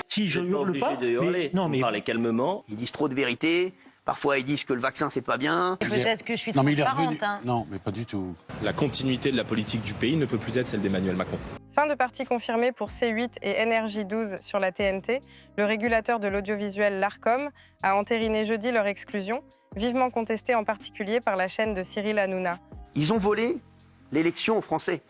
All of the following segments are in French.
Si je hurle pas, mais parlez calmement. Ils disent trop de vérité. Parfois, ils disent que le vaccin, c'est pas bien. Peut-être que je suis transparente. Non, mais pas du tout. La continuité de la politique du pays ne peut plus être celle d'Emmanuel Macron. Fin de partie confirmée pour C8 et NRJ12 sur la TNT. Le régulateur de l'audiovisuel, l'Arcom, a entériné jeudi leur exclusion, vivement contestée en particulier par la chaîne de Cyril Hanouna. Ils ont volé l'élection aux Français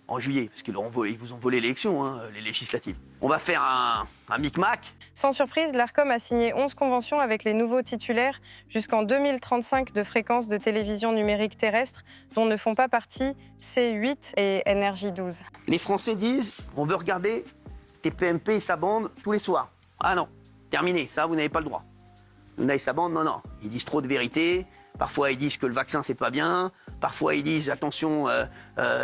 en juillet, parce qu'ils vous ont volé l'élection, les législatives. On va faire un micmac. Sans surprise, l'Arcom a signé 11 conventions avec les nouveaux titulaires jusqu'en 2035 de fréquences de télévision numérique terrestre, dont ne font pas partie C8 et NRJ12. Les Français disent, on veut regarder TPMP et sa bande tous les soirs. Ah non, terminé, ça vous n'avez pas le droit. Hanouna et sa bande, non. Ils disent trop de vérité. Parfois, ils disent que le vaccin, c'est pas bien. Parfois, ils disent, attention,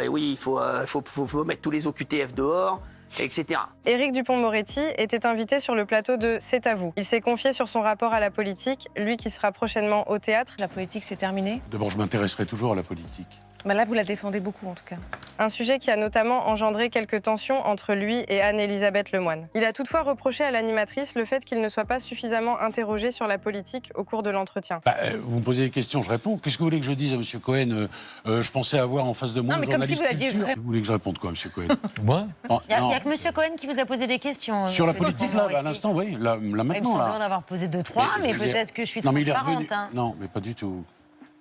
oui, il faut mettre tous les OQTF dehors, etc. Éric Dupond-Moretti était invité sur le plateau de C'est à vous. Il s'est confié sur son rapport à la politique, lui qui sera prochainement au théâtre. La politique, c'est terminé? D'abord, je m'intéresserai toujours à la politique. Là, vous la défendez beaucoup, en tout cas. Un sujet qui a notamment engendré quelques tensions entre lui et Anne-Élisabeth Lemoine. Il a toutefois reproché à l'animatrice le fait qu'il ne soit pas suffisamment interrogé sur la politique au cours de l'entretien. Vous me posez des questions, je réponds. Qu'est-ce que vous voulez que je dise à M. Cohen? Je pensais avoir en face de moi un journaliste comme si vous aviez culture. Vous voulez que je réponde quoi, M. Cohen? Moi? Il n'y a que M. Cohen qui vous a posé des questions. Sur la politique, là, à l'instant, oui. Là, maintenant, il me semble en avoir posé 2-3, mais peut-être que je suis transparente. Non, mais pas du tout.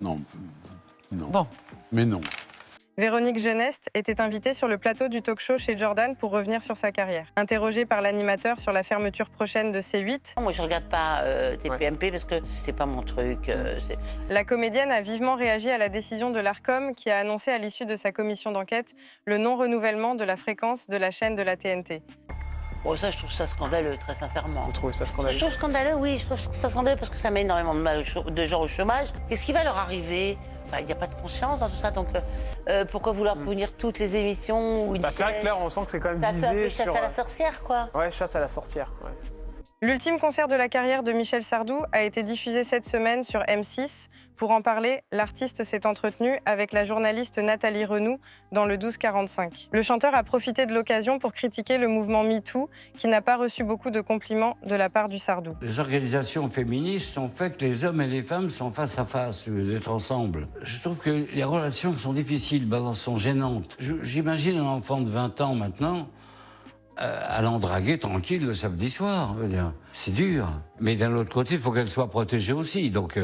Non. Bon. Mais non. Véronique Geneste était invitée sur le plateau du talk-show chez Jordan pour revenir sur sa carrière. Interrogée par l'animateur sur la fermeture prochaine de C8... Moi, je regarde pas TPMP parce que c'est pas mon truc. La comédienne a vivement réagi à la décision de l'Arcom qui a annoncé à l'issue de sa commission d'enquête le non-renouvellement de la fréquence de la chaîne de la TNT. Bon, ça, je trouve ça scandaleux, très sincèrement. Vous trouvez ça scandaleux? Je trouve scandaleux, oui. Je trouve ça scandaleux parce que ça met énormément de gens au chômage. Qu'est-ce qui va leur arriver? Il n'y a pas de conscience dans tout ça, donc pourquoi vouloir punir toutes les émissions où c'est vrai que là, on sent que c'est quand même visé sur... chasse à la sorcière, quoi. Ouais, chasse à la sorcière, ouais. L'ultime concert de la carrière de Michel Sardou a été diffusé cette semaine sur M6. Pour en parler, l'artiste s'est entretenu avec la journaliste Nathalie Renoux dans le 1245. Le chanteur a profité de l'occasion pour critiquer le mouvement MeToo, qui n'a pas reçu beaucoup de compliments de la part du Sardou. Les organisations féministes ont fait que les hommes et les femmes sont face à face, d'être ensemble. Je trouve que les relations sont difficiles, sont gênantes. J'imagine un enfant de 20 ans maintenant allant draguer tranquille le samedi soir. C'est dur. Mais d'un autre côté, il faut qu'elle soit protégée aussi. Donc,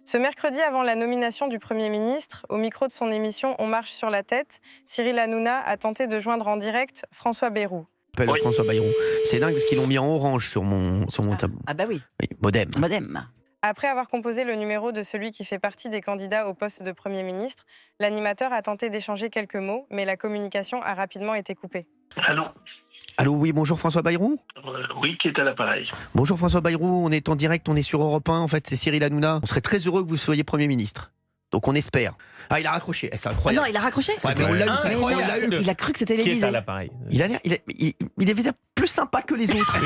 Ce mercredi, avant la nomination du Premier ministre, au micro de son émission On marche sur la tête, Cyril Hanouna a tenté de joindre en direct François Bayrou. Oui. François Bayrou. C'est dingue parce qu'ils l'ont mis en orange sur mon tableau. Ah bah oui. Modem. Après avoir composé le numéro de celui qui fait partie des candidats au poste de Premier ministre, l'animateur a tenté d'échanger quelques mots, mais la communication a rapidement été coupée. Allô, oui, bonjour François Bayrou. Oui, qui est à l'appareil. Bonjour François Bayrou, on est en direct, on est sur Europe 1, en fait c'est Cyril Hanouna. On serait très heureux que vous soyez Premier ministre. Donc on espère. Ah, il a raccroché, c'est incroyable. Non, il a raccroché. Ouais, mais on l'a eu. Il a cru que c'était l'Élysée. Qui est à l'appareil? Il est évidemment plus sympa que les autres.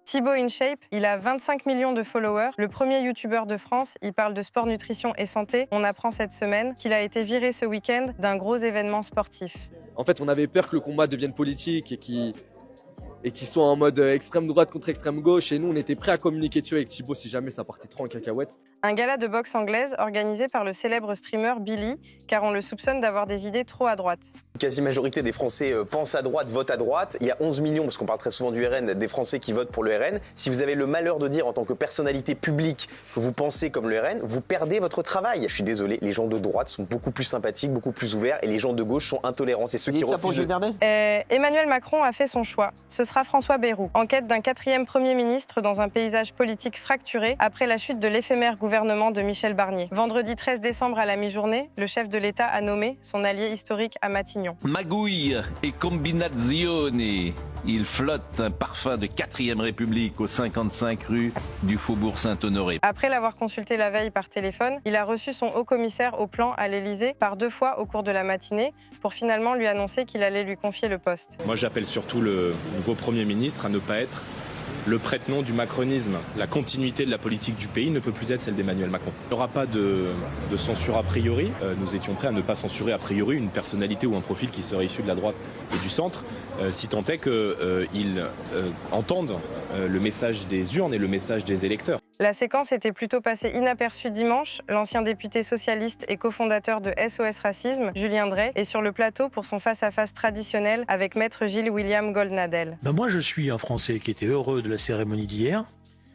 Thibaut InShape, il a 25 millions de followers. Le premier youtubeur de France, il parle de sport, nutrition et santé. On apprend cette semaine qu'il a été viré ce week-end d'un gros événement sportif. En fait, on avait peur que le combat devienne politique et qu'il soit en mode extrême droite contre extrême gauche. Et nous, on était prêts à communiquer dessus avec Thibaut si jamais ça partait trop en cacahuète. Un gala de boxe anglaise organisé par le célèbre streamer Billy, car on le soupçonne d'avoir des idées trop à droite. La quasi-majorité des Français pensent à droite, votent à droite. Il y a 11 millions, parce qu'on parle très souvent du RN, des Français qui votent pour le RN. Si vous avez le malheur de dire en tant que personnalité publique que vous pensez comme le RN, vous perdez votre travail. Je suis désolé, les gens de droite sont beaucoup plus sympathiques, beaucoup plus ouverts, et les gens de gauche sont intolérants. C'est ceux qui refusent. Emmanuel Macron a fait son choix. Ce sera François Bayrou, en quête d'un 4e Premier ministre dans un paysage politique fracturé après la chute de l'éphémère gouvernement de Michel Barnier. Vendredi 13 décembre à la mi-journée, le chef de l'État a nommé son allié historique à Matignon. Magouille et combinazione. Il flotte un parfum de 4e République aux 55 rue du Faubourg Saint-Honoré. Après l'avoir consulté la veille par téléphone, il a reçu son haut-commissaire au plan à l'Élysée par 2 fois au cours de la matinée pour finalement lui annoncer qu'il allait lui confier le poste. Moi, j'appelle surtout le nouveau Premier ministre à ne pas être Le prête-nom du macronisme, la continuité de la politique du pays ne peut plus être celle d'Emmanuel Macron. Il n'y aura pas de censure a priori. Nous étions prêts à ne pas censurer a priori une personnalité ou un profil qui serait issu de la droite et du centre, si tant est qu'ils entendent le message des urnes et le message des électeurs. La séquence était plutôt passée inaperçue dimanche. L'ancien député socialiste et cofondateur de SOS Racisme, Julien Drey, est sur le plateau pour son face-à-face traditionnel avec maître Gilles William Goldnadel. Moi, je suis un Français qui était heureux de la cérémonie d'hier,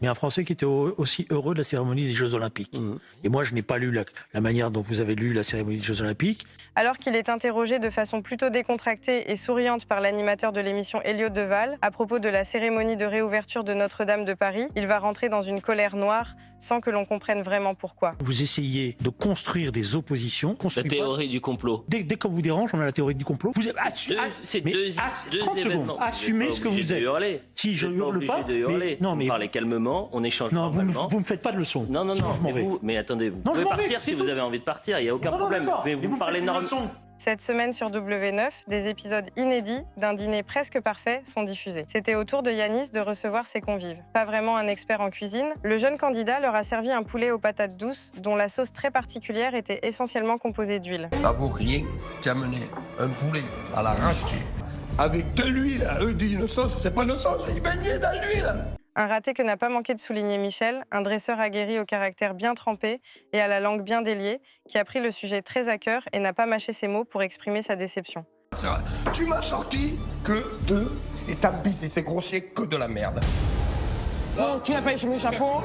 mais un Français qui était aussi heureux de la cérémonie des Jeux Olympiques. Et moi, je n'ai pas lu la manière dont vous avez lu la cérémonie des Jeux Olympiques. Alors qu'il est interrogé de façon plutôt décontractée et souriante par l'animateur de l'émission Elliot Deval à propos de la cérémonie de réouverture de Notre-Dame de Paris, il va rentrer dans une colère noire sans que l'on comprenne vraiment pourquoi. Vous essayez de construire des oppositions. La théorie du complot. Dès qu'on vous dérange, on a la théorie du complot. Vous C'est deux 30 événements. secondes. Assumez ce que vous êtes. Hurler. Si je hurle pas, vous parlez calmement, on échange normalement. Vous me faites pas de leçons. Non, Sinon, je m'en vais. mais attendez, vous pouvez partir si vous avez envie de partir, il n'y a aucun problème. Mais vous parlez normalement. Cette semaine sur W9, des épisodes inédits d'un dîner presque parfait sont diffusés. C'était au tour de Yanis de recevoir ses convives. Pas vraiment un expert en cuisine, le jeune candidat leur a servi un poulet aux patates douces dont la sauce très particulière était essentiellement composée d'huile. Bravo, rien, tu as mené un poulet à l'arraché avec de l'huile. Eux disent une sauce, c'est pas une sauce, ils baignaient dans l'huile. Un raté que n'a pas manqué de souligner Michel, un dresseur aguerri au caractère bien trempé et à la langue bien déliée, qui a pris le sujet très à cœur et n'a pas mâché ses mots pour exprimer sa déception. Tu m'as sorti que de... Et ta bite était grossière que de la merde. Bon, tu n'as pas échangé le chapeau.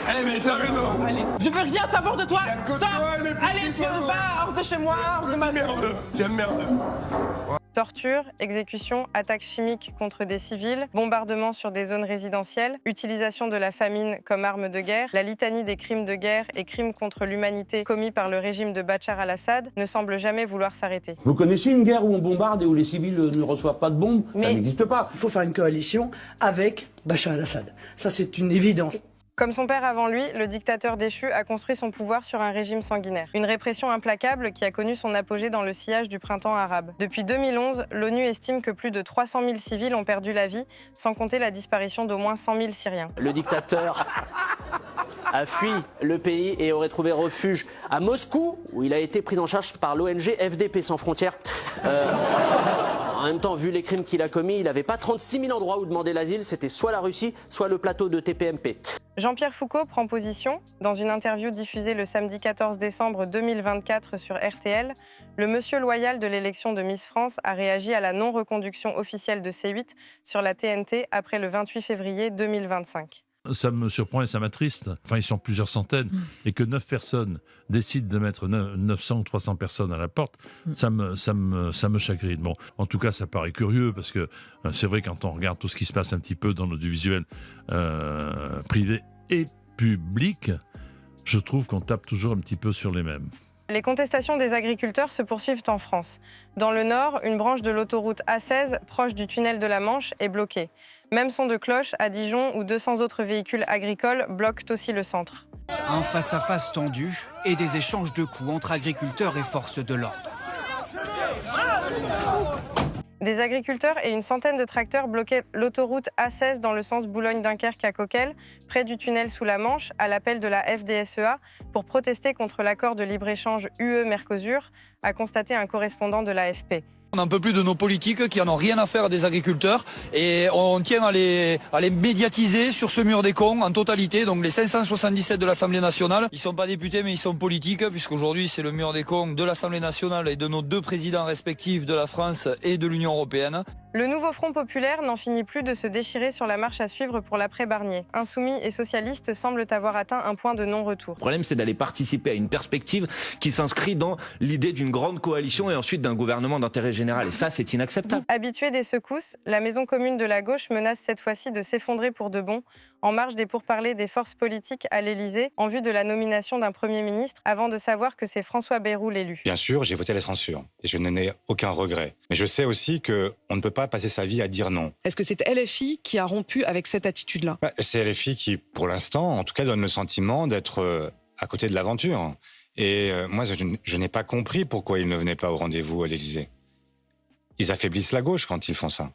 Allez, mais t'as raison. Allez. Je veux rien savoir de toi. Sors. Allez, tu veux pas, hors de chez moi, hors de ma merde. T'es merde. Torture, exécution, attaques chimiques contre des civils, bombardements sur des zones résidentielles, utilisation de la famine comme arme de guerre, la litanie des crimes de guerre et crimes contre l'humanité commis par le régime de Bachar al-Assad ne semble jamais vouloir s'arrêter. Vous connaissez une guerre où on bombarde et où les civils ne reçoivent pas de bombes? Ça n'existe pas. Il faut faire une coalition avec Bachar al-Assad. Ça, c'est une évidence. Comme son père avant lui, le dictateur déchu a construit son pouvoir sur un régime sanguinaire. Une répression implacable qui a connu son apogée dans le sillage du printemps arabe. Depuis 2011, l'ONU estime que plus de 300 000 civils ont perdu la vie, sans compter la disparition d'au moins 100 000 Syriens. Le dictateur a fui le pays et aurait trouvé refuge à Moscou, où il a été pris en charge par l'ONG FDP Sans Frontières. En même temps, vu les crimes qu'il a commis, il n'avait pas 36 000 endroits où demander l'asile, c'était soit la Russie, soit le plateau de TPMP. Jean-Pierre Foucault prend position. Dans une interview diffusée le samedi 14 décembre 2024 sur RTL, le monsieur loyal de l'élection de Miss France a réagi à la non-reconduction officielle de C8 sur la TNT après le 28 février 2025. Ça me surprend et ça m'attriste. Enfin, ils sont plusieurs centaines. Et que 9 personnes décident de mettre 900 ou 300 personnes à la porte, ça me chagrine. Bon, en tout cas, ça paraît curieux parce que c'est vrai quand on regarde tout ce qui se passe un petit peu dans l'audiovisuel privé et public, je trouve qu'on tape toujours un petit peu sur les mêmes. Les contestations des agriculteurs se poursuivent en France. Dans le Nord, une branche de l'autoroute A16, proche du tunnel de la Manche, est bloquée. Même son de cloche à Dijon, où 200 autres véhicules agricoles bloquent aussi le centre. Un face-à-face tendu et des échanges de coups entre agriculteurs et forces de l'ordre. Des agriculteurs et une centaine de tracteurs bloquaient l'autoroute A16 dans le sens Boulogne-Dunkerque à Coquelles, près du tunnel sous la Manche, à l'appel de la FDSEA, pour protester contre l'accord de libre-échange UE-Mercosur, a constaté un correspondant de l'AFP. On n'en peut plus de nos politiques qui en ont rien à faire des agriculteurs et on tient à les médiatiser sur ce mur des cons en totalité. Donc les 577 de l'Assemblée nationale, ils ne sont pas députés mais ils sont politiques puisqu'aujourd'hui c'est le mur des cons de l'Assemblée nationale et de nos deux présidents respectifs de la France et de l'Union européenne. Le nouveau Front populaire n'en finit plus de se déchirer sur la marche à suivre pour l'après-Barnier. Insoumis et socialistes semblent avoir atteint un point de non-retour. Le problème, c'est d'aller participer à une perspective qui s'inscrit dans l'idée d'une grande coalition et ensuite d'un gouvernement d'intérêt général. Et ça, c'est inacceptable. Habituée des secousses, la maison commune de la gauche menace cette fois-ci de s'effondrer pour de bon, en marge des pourparlers des forces politiques à l'Élysée, en vue de la nomination d'un Premier ministre, avant de savoir que c'est François Bayrou l'élu. Bien sûr, j'ai voté la censure et je n'en ai aucun regret. Mais je sais aussi qu'on ne peut pas passer sa vie à dire non. Est-ce que c'est LFI qui a rompu avec cette attitude-là ? C'est LFI qui, pour l'instant, en tout cas, donne le sentiment d'être à côté de l'aventure. Et moi, je n'ai pas compris pourquoi ils ne venaient pas au rendez-vous à l'Élysée. Ils affaiblissent la gauche quand ils font ça.